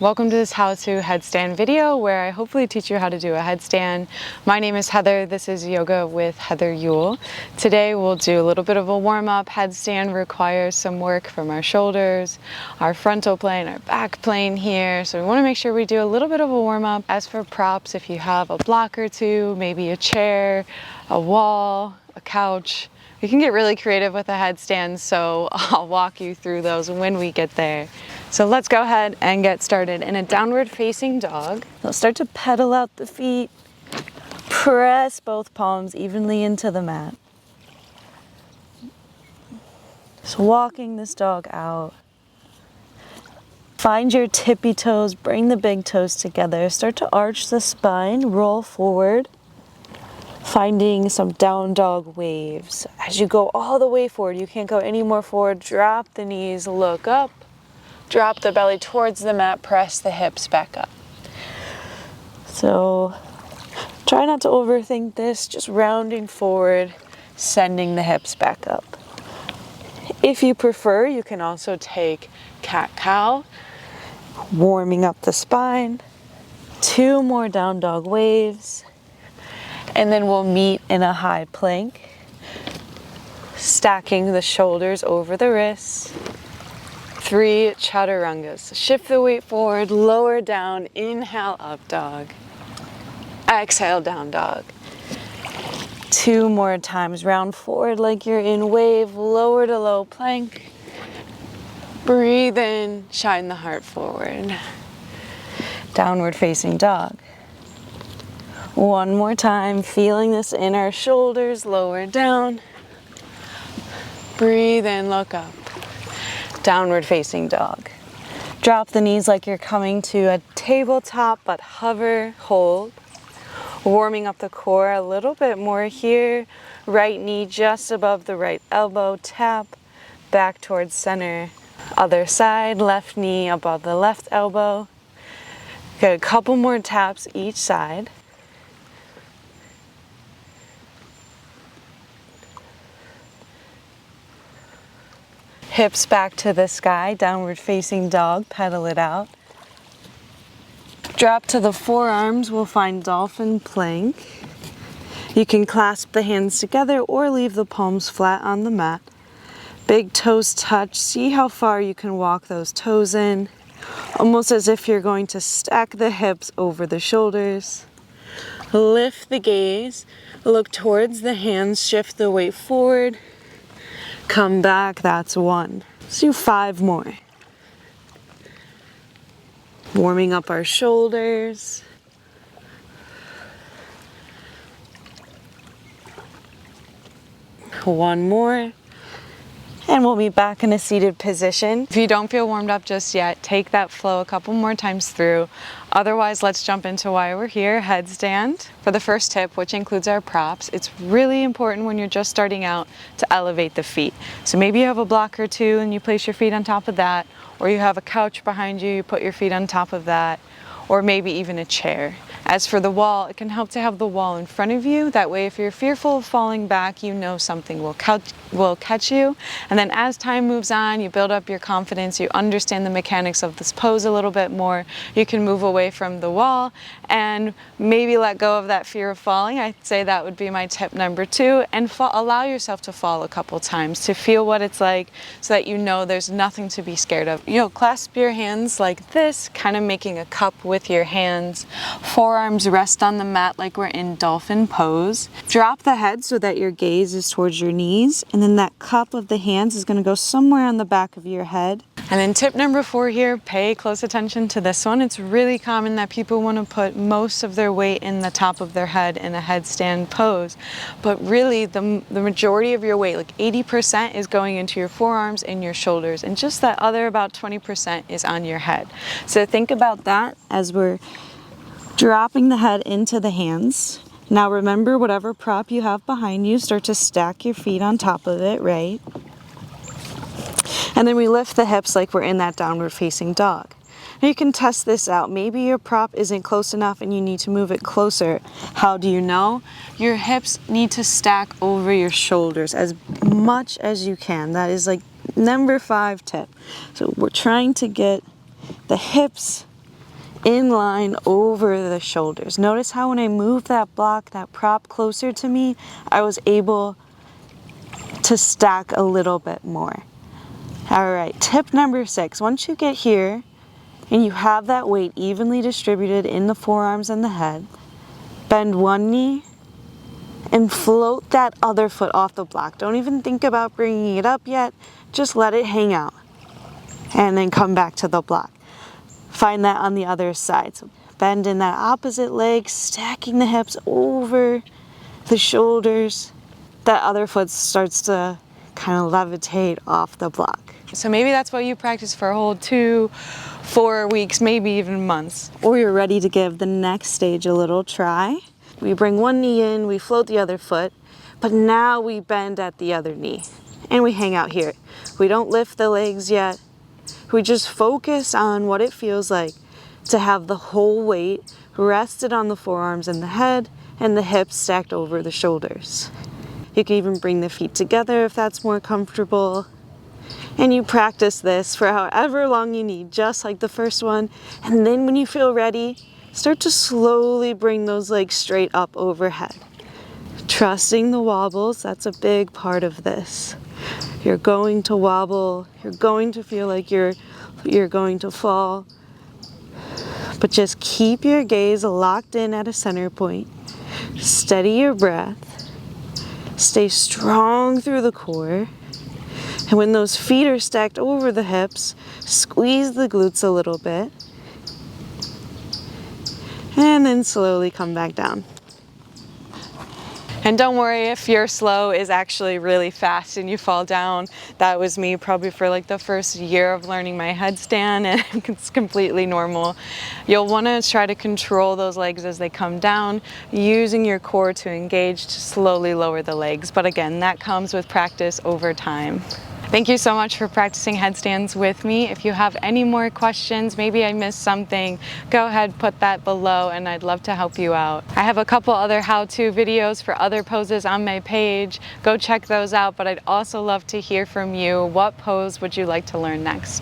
Welcome to this how-to headstand video where I hopefully teach you how to do a headstand. My name is Heather. This is Yoga with Heather Yule. Today we'll do a little bit of a warm-up. Headstand requires some work from our shoulders, our frontal plane, our back plane here. So we want to make sure we do a little bit of a warm-up. As for props, if you have a block or two, maybe a chair, a wall, a couch, you can get really creative with a headstand, so I'll walk you through those when we get there. So let's go ahead and get started. In a downward facing dog, you'll start to pedal out the feet, press both palms evenly into the mat. So walking this dog out. Find your tippy toes, bring the big toes together, start to arch the spine, roll forward. Finding some down dog waves. As you go all the way forward, you can't go any more forward, drop the knees, look up, drop the belly towards the mat, press the hips back up. So try not to overthink this, just rounding forward, sending the hips back up. If you prefer, you can also take cat-cow, warming up the spine, 2 more down dog waves. And then we'll meet in a high plank, stacking the shoulders over the wrists. 3 chaturangas. Shift the weight forward, lower down, inhale up dog. Exhale down dog. 2 more times, round forward like you're in wave, lower to low plank. Breathe in, shine the heart forward. Downward facing dog. 1 more time, feeling this in our shoulders, lower down. Breathe in, look up. Downward facing dog. Drop the knees like you're coming to a tabletop, but hover, hold. Warming up the core a little bit more here. Right knee just above the right elbow, tap back towards center. Other side, left knee above the left elbow. Get a couple more taps each side. Hips back to the sky, downward facing dog, pedal it out. Drop to the forearms, we'll find dolphin plank. You can clasp the hands together or leave the palms flat on the mat. Big toes touch, see how far you can walk those toes in. Almost as if you're going to stack the hips over the shoulders. Lift the gaze, look towards the hands, shift the weight forward. Come back, that's 1. Let's do 5 more. Warming up our shoulders. One more. And we'll be back in a seated position. If you don't feel warmed up just yet, take that flow a couple more times through. Otherwise, let's jump into why we're here, headstand. For the first tip, which includes our props, it's really important when you're just starting out to elevate the feet. So maybe you have a block or two and you place your feet on top of that, or you have a couch behind you, you put your feet on top of that, or maybe even a chair. As for the wall, it can help to have the wall in front of you. That way, if you're fearful of falling back, you know something will catch you. And then as time moves on, you build up your confidence, you understand the mechanics of this pose a little bit more. You can move away from the wall and maybe let go of that fear of falling. I'd say that would be my tip number 2. And allow yourself to fall a couple times to feel what it's like so that you know there's nothing to be scared of. Clasp your hands like this, kind of making a cup with your hands. Forearms rest on the mat like we're in dolphin pose. Drop the head so that your gaze is towards your knees, and then that cup of the hands is going to go somewhere on the back of your head. And then tip number 4 here, pay close attention to this one. It's really common that people want to put most of their weight in the top of their head in a headstand pose, but really the majority of your weight, like 80%, is going into your forearms and your shoulders, and just that other about 20% is on your head. So think about that as we're dropping the head into the hands. Now remember, whatever prop you have behind you, start to stack your feet on top of it, right? And then we lift the hips like we're in that downward facing dog. Now you can test this out. Maybe your prop isn't close enough and you need to move it closer. How do you know? Your hips need to stack over your shoulders as much as you can. That is like number 5 tip. So we're trying to get the hips in line over the shoulders. Notice how when I move that block, that prop closer to me, I was able to stack a little bit more. All right, tip number 6, once you get here and you have that weight evenly distributed in the forearms and the head, bend one knee and float that other foot off the block. Don't even think about bringing it up yet, just let it hang out and then come back to the block. Find that on the other side. So bend in that opposite leg, stacking the hips over the shoulders. That other foot starts to kind of levitate off the block. So maybe that's what you practice for a whole 2-4 weeks, maybe even months. Or you're ready to give the next stage a little try. We bring one knee in, we float the other foot, but now we bend at the other knee and we hang out here. We don't lift the legs yet. We just focus on what it feels like to have the whole weight rested on the forearms and the head and the hips stacked over the shoulders. You can even bring the feet together if that's more comfortable. And you practice this for however long you need, just like the first one. And then when you feel ready, start to slowly bring those legs straight up overhead. Trusting the wobbles, that's a big part of this. You're going to wobble, you're going to feel like you're going to fall, but just keep your gaze locked in at a center point. Steady your breath, stay strong through the core, and when those feet are stacked over the hips, squeeze the glutes a little bit, and then slowly come back down. And don't worry if your slow is actually really fast and you fall down. That was me probably for like the first year of learning my headstand, and it's completely normal. You'll want to try to control those legs as they come down, using your core to engage to slowly lower the legs. But again, that comes with practice over time. Thank you so much for practicing headstands with me. If you have any more questions, maybe I missed something, go ahead, put that below, and I'd love to help you out. I have a couple other how-to videos for other poses on my page. Go check those out, but I'd also love to hear from you. What pose would you like to learn next?